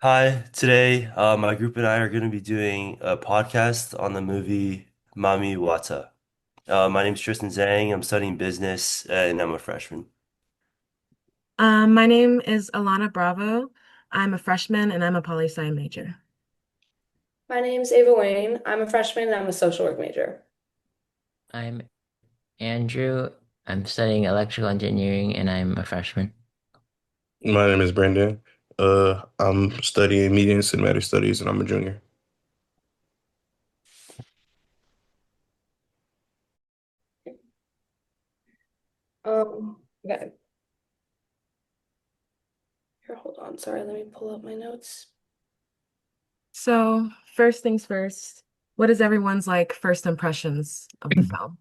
Hi, today my group and I are going to be doing a podcast on the movie Mami Wata. My name is Tristan Zhang. I'm studying business and I'm a freshman. My name is Alana Bravo. I'm a freshman and I'm a poli sci major. My name's Ava Wayne. I'm a freshman and I'm a social work major. I'm Andrew. I'm studying electrical engineering and I'm a freshman. My name is Brandon. I'm studying media and cinematic studies, and I'm a junior. Okay. Here, hold on. Sorry, let me pull up my notes. So, first things first, what is everyone's like first impressions of the film?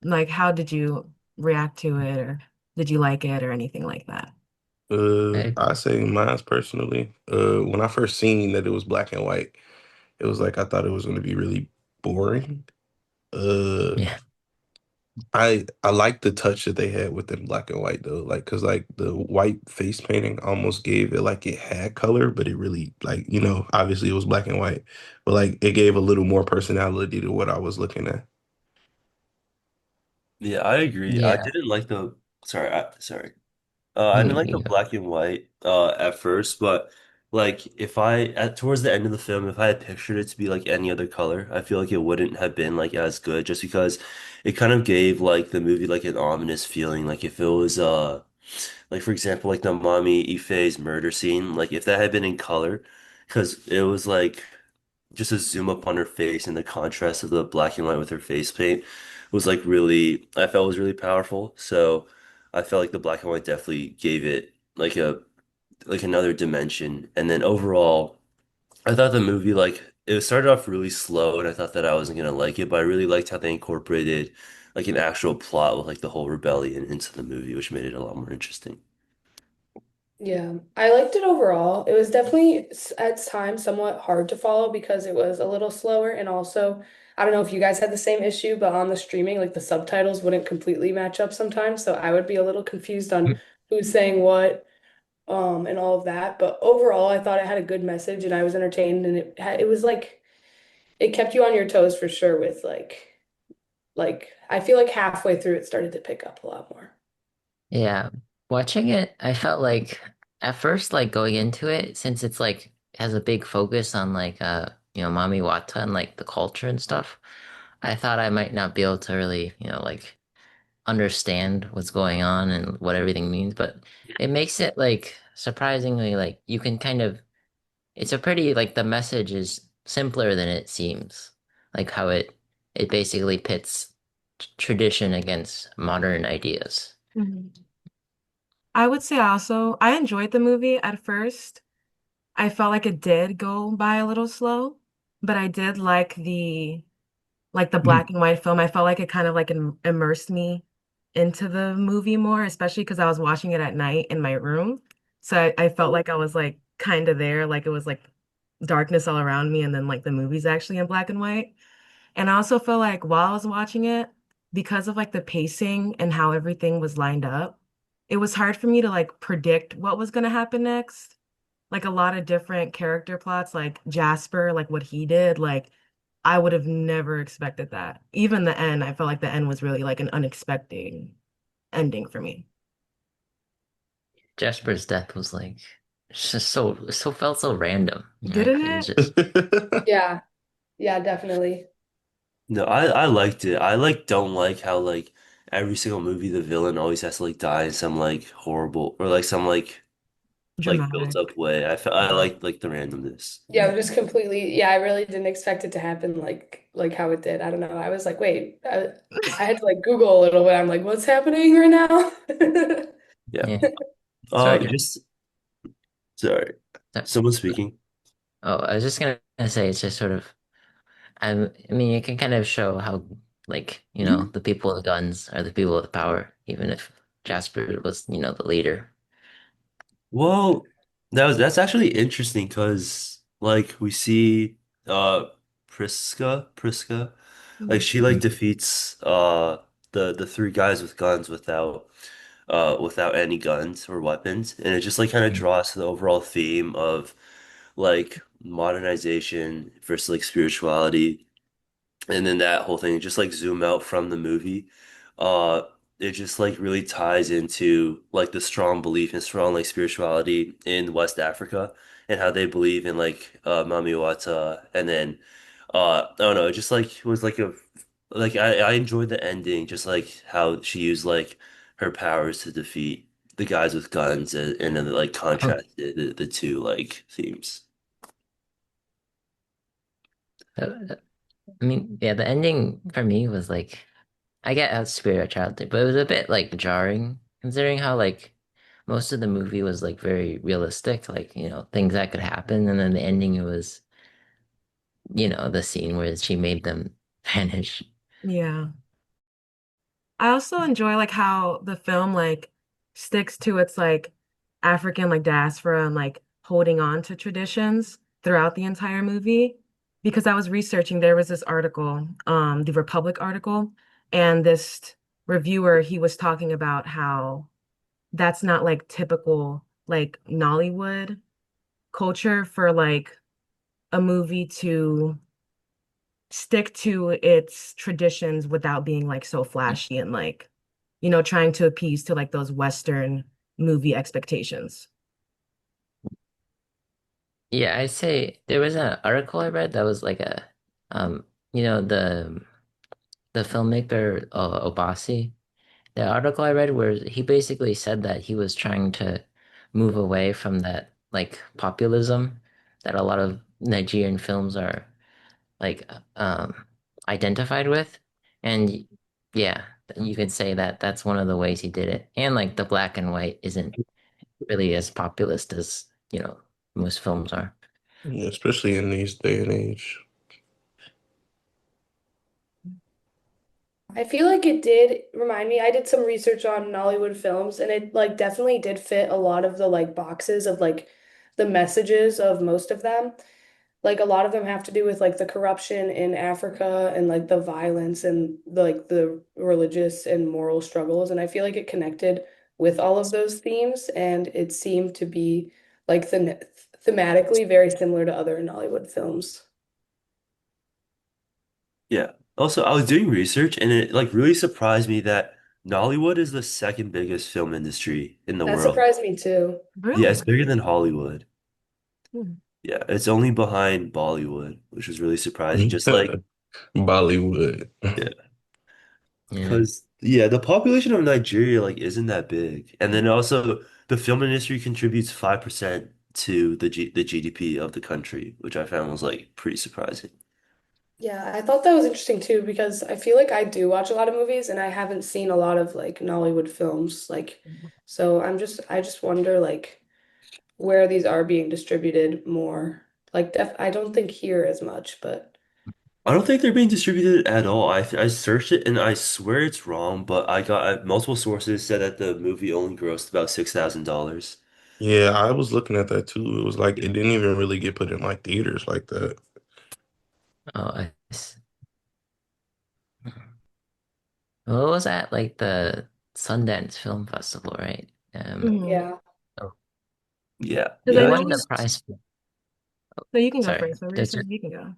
Like, how did you react to it, or did you like it, or anything like that? I, I say mine's personally. When I first seen that it was black and white, it was like I thought it was going to be really boring. Uh, yeah, I like the touch that they had within black and white though, like because like the white face painting almost gave it like it had color, but it really like obviously it was black and white, but like it gave a little more personality to what I was looking at. Yeah, I agree. I yeah. didn't like the sorry. I You, didn't like the you go. black and white at first, but like if I at towards the end of the film, if I had pictured it to be like any other color, I feel like it wouldn't have been like as good just because it kind of gave like the movie like an ominous feeling. Like if it was like for example, like the Mommy Ife's murder scene, like if that had been in color, because it was like just a zoom up on her face and the contrast of the black and white with her face paint was like really, I felt was really powerful. So I felt like the black and white definitely gave it like another dimension. And then overall, I thought the movie like it started off really slow and I thought that I wasn't gonna like it, but I really liked how they incorporated like an actual plot with like the whole rebellion into the movie, which made it a lot more interesting. Yeah, I liked it overall. It was definitely at times somewhat hard to follow because it was a little slower, and also I don't know if you guys had the same issue, but on the streaming, like the subtitles wouldn't completely match up sometimes, so I would be a little confused on who's saying what, and all of that. But overall, I thought it had a good message, and I was entertained, and it was like it kept you on your toes for sure with like I feel like halfway through it started to pick up a lot more. Yeah. Watching it, I felt like at first, like going into it, since it's like has a big focus on like Mami Wata and like the culture and stuff, I thought I might not be able to really, like understand what's going on and what everything means, but it makes it like surprisingly like you can kind of it's a pretty like the message is simpler than it seems. Like how it basically pits tradition against modern ideas. Mhm. I would say also, I enjoyed the movie at first. I felt like it did go by a little slow, but I did like the black and white film. I felt like it kind of like immersed me into the movie more, especially because I was watching it at night in my room. So I felt like I was like kind of there, like it was like darkness all around me, and then like the movie's actually in black and white. And I also feel like while I was watching it, because of like the pacing and how everything was lined up, it was hard for me to like predict what was going to happen next. Like a lot of different character plots, like Jasper, like what he did, like I would have never expected that. Even the end, I felt like the end was really like an unexpected ending for me. Jasper's death was like it's just so felt so random. Didn't Like it was it? just Yeah, yeah, definitely. No, I liked it. I like don't like how like every single movie the villain always has to like die in some like horrible or like some like built Dramatic. up way. I like the randomness. Yeah, it was just completely, yeah, I really didn't expect it to happen like how it did. I don't know. I was like, wait, I had to like Google a little bit. I'm like, what's happening right now? Yeah. yeah. Sorry, Just sorry. to- Someone speaking. oh, I was just gonna say it's just sort of I mean it can kind of show how like, the people with guns are the people with power, even if Jasper was, the leader. Well, that's actually interesting because like we see uh Priska like Mhm. she like defeats the three guys with guns without without any guns or weapons, and it just like kind of draws to the overall theme of like modernization versus like spirituality, and then that whole thing just like zoom out from the movie. uh it just like really ties into like the strong belief and strong like spirituality in West Africa and how they believe in like Mami Wata. And then I don't know, it just like was like a like I enjoyed the ending, just like how she used like her powers to defeat the guys with guns, and then like Oh, contrasted the two like themes. uh, I mean, yeah, the ending for me was like, I get how spirituality, but it was a bit like jarring considering how like most of the movie was like very realistic, like, things that could happen. And then the ending, it was, the scene where she made them vanish. Yeah. I also enjoy like how the film like sticks to its like African like diaspora and like holding on to traditions throughout the entire movie. Because I was researching, there was this article, the Republic article, and this reviewer, he was talking about how that's not like typical like Nollywood culture for like a movie to stick to its traditions without being like so flashy and like, trying to appease to like those Western movie expectations. Yeah, I say there was an article I read that was like um, you know, the filmmaker Obasi. The article I read where he basically said that he was trying to move away from that like populism that a lot of Nigerian films are like identified with. And yeah, you could say that that's one of the ways he did it. And like the black and white isn't really as populist as, most films are. Yeah, especially in these day and age. I feel like it did remind me. I did some research on Nollywood films and it like definitely did fit a lot of the like boxes of like the messages of most of them. Like a lot of them have to do with like the corruption in Africa and like the violence and like the religious and moral struggles. And I feel like it connected with all of those themes and it seemed to be like thematically very similar to other Nollywood films. Yeah. Also, I was doing research and it like really surprised me that Nollywood is the second biggest film industry in the That world. surprised me too. Yeah, it's Really? bigger than Hollywood. Hmm. Yeah, it's only behind Bollywood, which was really surprising. Just like, Bollywood. yeah, Yeah. because yeah, the population of Nigeria like isn't that big. And then also the film industry contributes 5% to the GDP of the country, which I found was like pretty surprising. Yeah, I thought that was interesting too because I feel like I do watch a lot of movies and I haven't seen a lot of like Nollywood films like so I just wonder like where these are being distributed more. Like I don't think here as much, but I don't think they're being distributed at all. I searched it and I swear it's wrong, but I got multiple sources said that the movie only grossed about $6,000. Yeah, I was looking at that too. It was like it didn't even really get put in like theaters like that. Oh, well, it was at like the Sundance Film Festival, right? Hmm. yeah. Oh, Yeah, Because it I yeah, know won we, the it's prize. so you can go Sorry, first. What were you there's saying? You can go.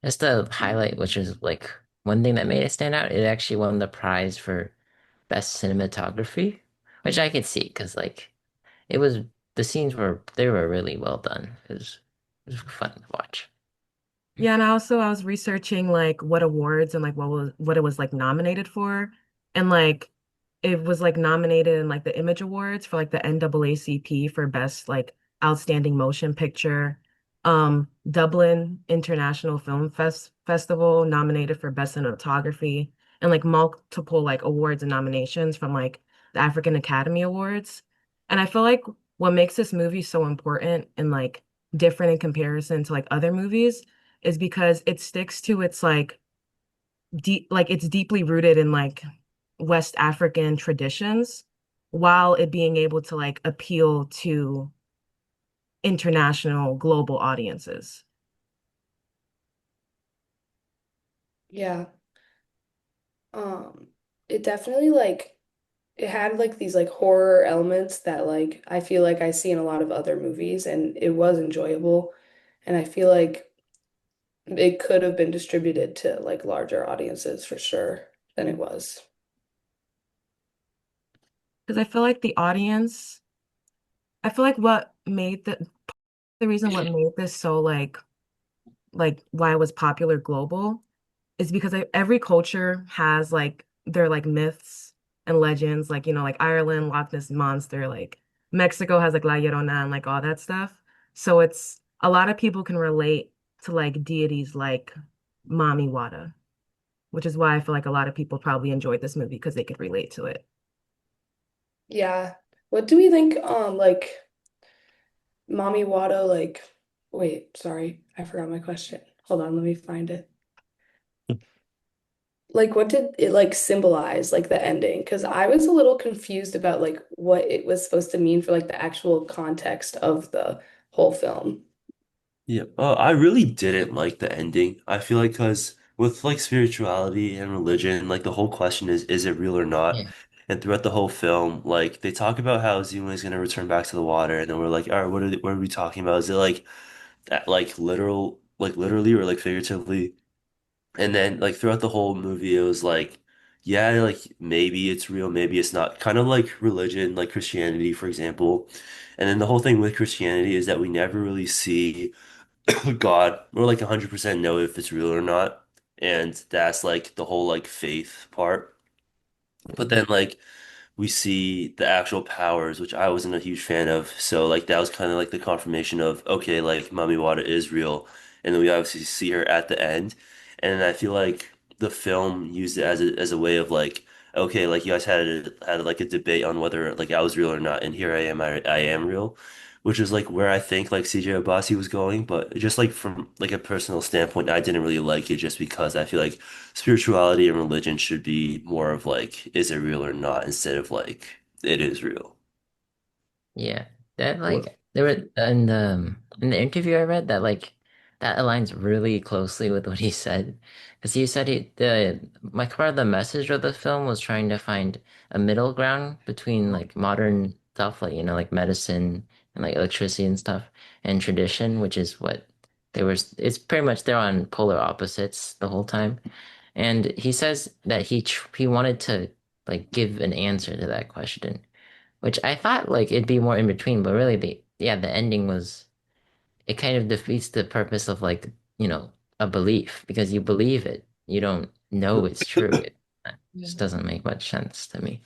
just a highlight, which is like one thing that made it stand out. It actually won the prize for best cinematography, which I could see because like it was the scenes were really well done. It was fun to watch. Yeah, and I was researching like what awards and like what it was like nominated for. And like it was like nominated in like the Image Awards for like the NAACP for best like outstanding motion picture. Dublin International Festival nominated for best cinematography and like multiple like awards and nominations from like the African Academy Awards. And I feel like what makes this movie so important and like different in comparison to like other movies is because it sticks to its like it's deeply rooted in like West African traditions while it being able to like appeal to international global audiences. Yeah. Um it definitely like it had like these like horror elements that like I feel like I see in a lot of other movies, and it was enjoyable. And I feel like it could have been distributed to like larger audiences for sure than it was. Because I feel like the audience, I feel like what made the reason what made this so like why it was popular global is because every culture has like their like myths and legends, like like Ireland, Loch Ness Monster, like Mexico has like La Llorona and like all that stuff. So it's a lot of people can relate to like deities like Mami Wata, which is why I feel like a lot of people probably enjoyed this movie because they could relate to it. Yeah. What do we think like Mami Wado like wait, sorry, I forgot my question. Hold on, let me find it. Like what did it like symbolize like the ending? Because I was a little confused about like what it was supposed to mean for like the actual context of the whole film. Yeah, I really didn't like the ending. I feel like because with like spirituality and religion, like the whole question is it real or not? Yeah. And throughout the whole film, like they talk about how Zuma is gonna return back to the water, and then we're like, all right, what are we talking about? Is it like literal, like literally or like figuratively? And then like throughout the whole movie, it was like, yeah, like maybe it's real, maybe it's not. Kind of like religion, like Christianity, for example. And then the whole thing with Christianity is that we never really see. God, we're like 100% know if it's real or not. And that's like the whole like faith part. But then like we see the actual powers, which I wasn't a huge fan of. So like that was kind of like the confirmation of okay, like Mami Wata is real, and then we obviously see her at the end, and I feel like the film used it as a way of like okay, like you guys had like a debate on whether like I was real or not, and here I am real. Which is like where I think like CJ Abbasi was going, but just like from like a personal standpoint, I didn't really like it just because I feel like spirituality and religion should be more of like, is it real or not, instead of like, it is real. Yeah, that What? like there were in the interview I read that like that aligns really closely with what he said because he said the like part of the message of the film was trying to find a middle ground between like modern stuff like like medicine and like electricity and stuff and tradition, which is what they were. It's pretty much they're on polar opposites the whole time. And he says that he wanted to like give an answer to that question, which I thought like it'd be more in between, but really the ending was it kind of defeats the purpose of like, a belief because you believe it. You don't know it's true. It just doesn't make much sense to me.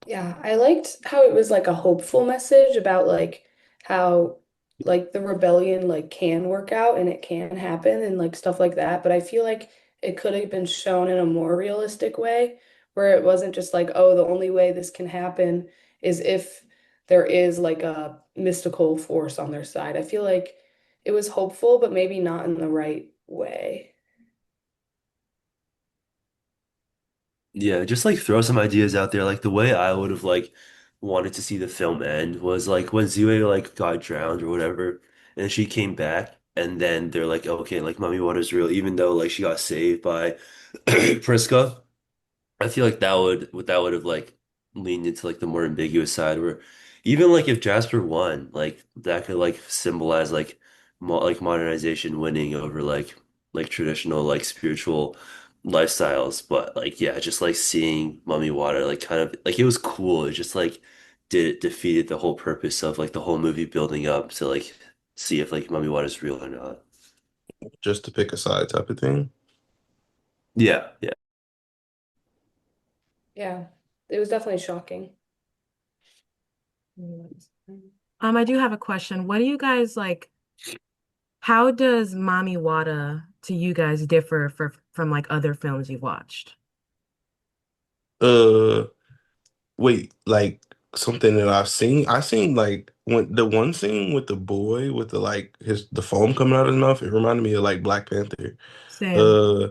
Yeah, I liked how it was like a hopeful message about like how like the rebellion like can work out and it can happen and like stuff like that. But I feel like it could have been shown in a more realistic way where it wasn't just like, oh, the only way this can happen is if there is like a mystical force on their side. I feel like it was hopeful, but maybe not in the right way. Yeah, just like throw some ideas out there. Like the way I would have like wanted to see the film end was like when Zue like got drowned or whatever, and she came back, and then they're like, okay, like Mommy Water's real, even though like she got saved by Priska. I feel like that would have like leaned into like the more ambiguous side where even like if Jasper won, like that could like symbolize like like modernization winning over like traditional like spiritual lifestyles. But like yeah, just like seeing Mummy Water like kind of like it was cool. It just like did it defeated the whole purpose of like the whole movie building up to like see if like Mummy Water is real or not. Just to pick a side type of thing. Yeah, yeah. Yeah, it was definitely shocking. I do have a question. What do you guys like? How does Mami Wata to you guys differ from like other films you've watched? Uh, Wait, like something that I've seen. I seen like when the one scene with the boy with the like his the foam coming out of his mouth. It reminded me of like Black Panther. Same. Uh,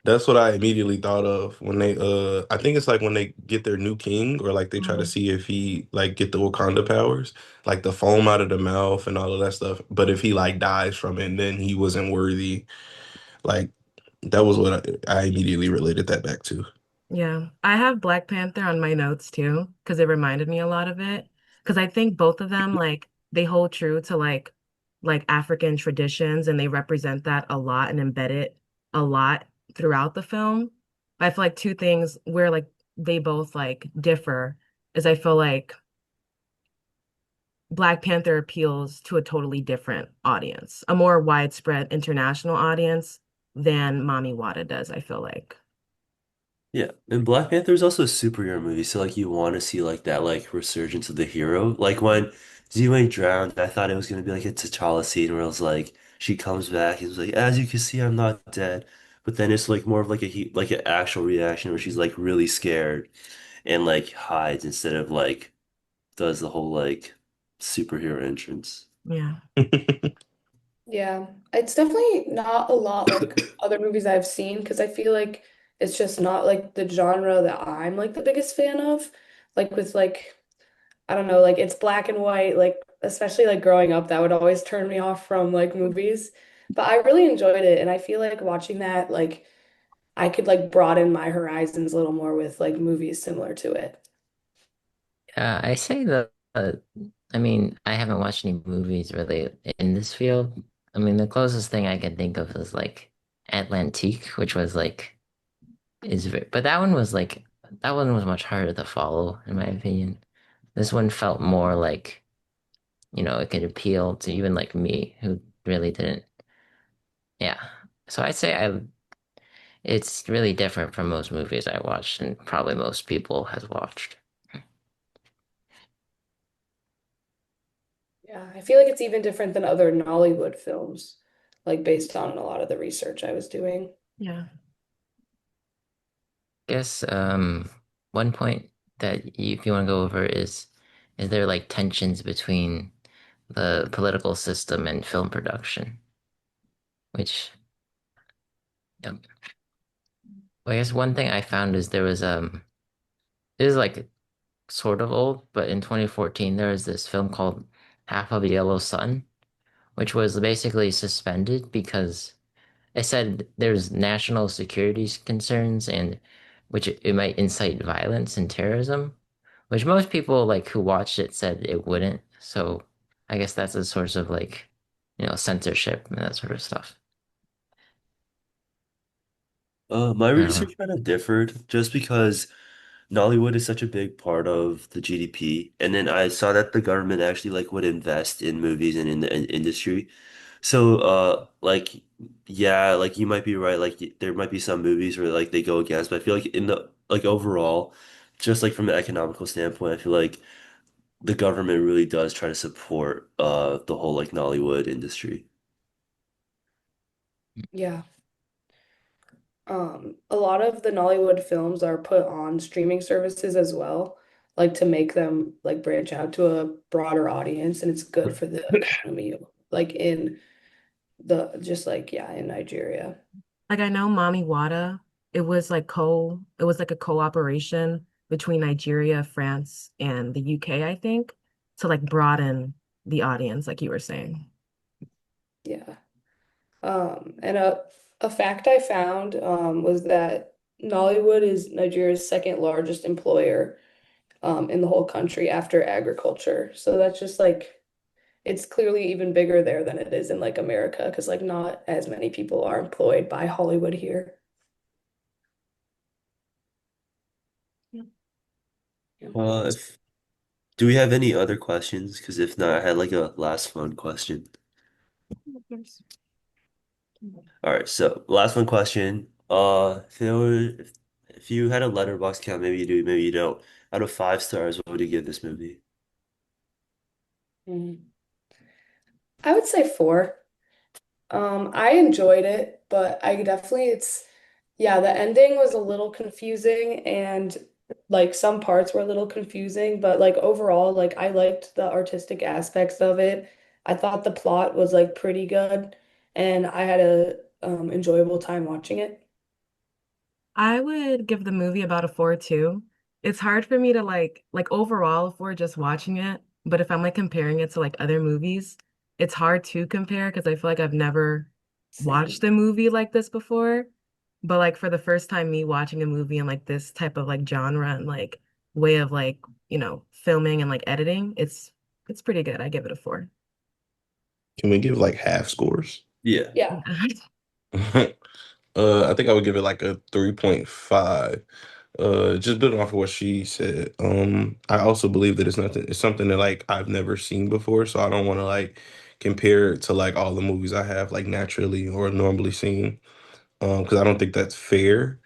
that's what I immediately thought of when they I think it's like when they get their new king or like they try to Mhm. see if he like get the Wakanda powers, like the foam out of the mouth and all of that stuff. But if he like dies from it, then he wasn't worthy. Like that was what I immediately related that back to. Yeah, I have Black Panther on my notes too, because it reminded me a lot of it. Because I think both of them, like, they hold true to like African traditions and they represent that a lot and embed it a lot throughout the film. I feel like two things where like they both like differ is I feel like Black Panther appeals to a totally different audience, a more widespread international audience than Mami Wata does, I feel like. Yeah, and Black Panther is also a superhero movie, so like you want to see like that like resurgence of the hero. Like when Z-Wing drowned, I thought it was gonna be like a T'Challa scene where it was like she comes back and was like, as you can see, I'm not dead. But then it's like more of like like an actual reaction where she's like really scared and like hides instead of like does the whole like superhero entrance. Yeah. Yeah, it's definitely not a lot like other movies I've seen because I feel like it's just not like the genre that I'm like the biggest fan of. Like with like I don't know, like it's black and white, like especially like growing up, that would always turn me off from like movies. But I really enjoyed it and I feel like watching that like I could like broaden my horizons a little more with like movies similar to it. I say I mean, I haven't watched any movies really in this field. I mean, the closest thing I can think of is like Atlantique, which was like but that one was much harder to follow, in my opinion. This one felt more like, it could appeal to even like me, who really didn't. Yeah. So I'd say it's really different from most movies I watched, and probably most people has watched. Yeah, I feel like it's even different than other Nollywood films, like based on a lot of the research I was doing. Yeah. Guess one point that if you want to go over is there like tensions between the political system and film production, which um, well, I guess one thing I found is there was it is like sort of old, but in 2014 there was this film called Half of a Yellow Sun, which was basically suspended because it said there's national security concerns and which it might incite violence and terrorism, which most people like who watched it said it wouldn't. So I guess that's a source of like, censorship and that sort of stuff. My I don't know. research kind of differed just because Nollywood is such a big part of the GDP. And then I saw that the government actually like would invest in movies and in the industry. So like yeah, like you might be right, like there might be some movies where like they go against, but I feel like in the like overall, just like from an economical standpoint, I feel like the government really does try to support the whole like Nollywood industry. Yeah. A lot of the Nollywood films are put on streaming services as well, like to make them like branch out to a broader audience, and it's good for the economy, like in the just like yeah, in Nigeria. Like I know Mami Wata, it was like a cooperation between Nigeria, France, and the UK, I think, to like broaden the audience, like you were saying. Yeah. And a fact I found was that Nollywood is Nigeria's second largest employer in the whole country after agriculture. So that's just like it's clearly even bigger there than it is in like America because like not as many people are employed by Hollywood here. Yeah. Yeah. If do we have any other questions? Because if not, I had like a last fun question. Of course. All right, so last one question. If you had a letterbox count, maybe you do, maybe you don't. Out of 5 stars, what would you give this movie? Mhm. I would say four. I enjoyed it, but I definitely yeah, the ending was a little confusing and like some parts were a little confusing, but like overall, like I liked the artistic aspects of it. I thought the plot was like pretty good and I had a enjoyable time watching it. I would give the movie about a 4 too. It's hard for me to like overall if we're just watching it, but if I'm like comparing it to like other movies, it's hard to compare because I feel like I've never watched Same. a movie like this before. But like for the first time me watching a movie in like this type of like genre and like way of like, filming and like editing, it's pretty good. I give it a 4. Can we give like half scores? Yeah. Yeah. Yeah. I think I would give it like a 3.5. Just building off of what she said. I also believe that it's something that like I've never seen before, so I don't want to like compare it to like all the movies I have like naturally or normally seen. Because I don't think that's fair.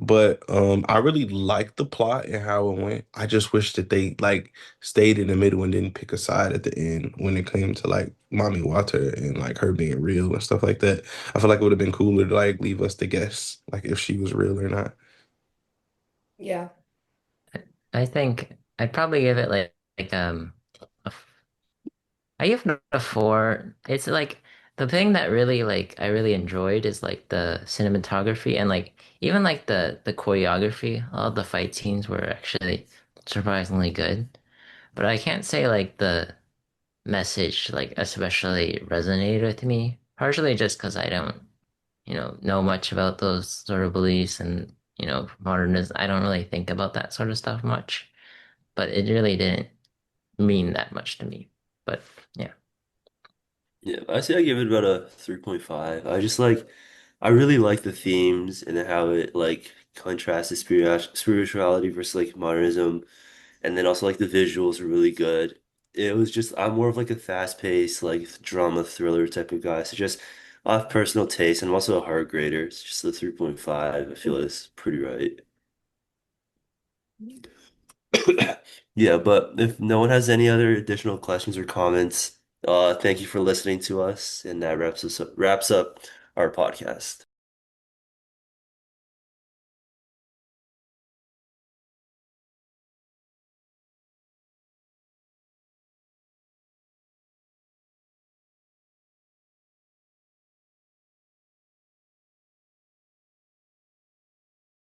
But I really liked the plot and how it went. I just wish that they like stayed in the middle and didn't pick a side at the end when it came to like Mommy Water and like her being real and stuff like that. I feel like it would have been cooler to like leave us to guess like if she was real or not. Yeah. I think I'd probably give it a I give it a 4. It's like the thing that really like I really enjoyed is like the cinematography and like even like the choreography. All the fight scenes were actually surprisingly good. But I can't say like the message like especially resonated with me. Partially just because I don't, know much about those sort of beliefs and, modernism. I don't really think about that sort of stuff much. But it really didn't mean that much to me. But yeah. Yeah, I say I give it about a 3.5. I really like the themes and how it like contrasts the spirituality versus like modernism. And then also like the visuals are really good. It was just I'm more of like a fast-paced like drama thriller type of guy. So just I have personal taste and I'm also a hard grader. It's just a 3.5. I feel is pretty right. Yeah, but if no one has any other additional questions or comments, thank you for listening to us, and that wraps up our podcast.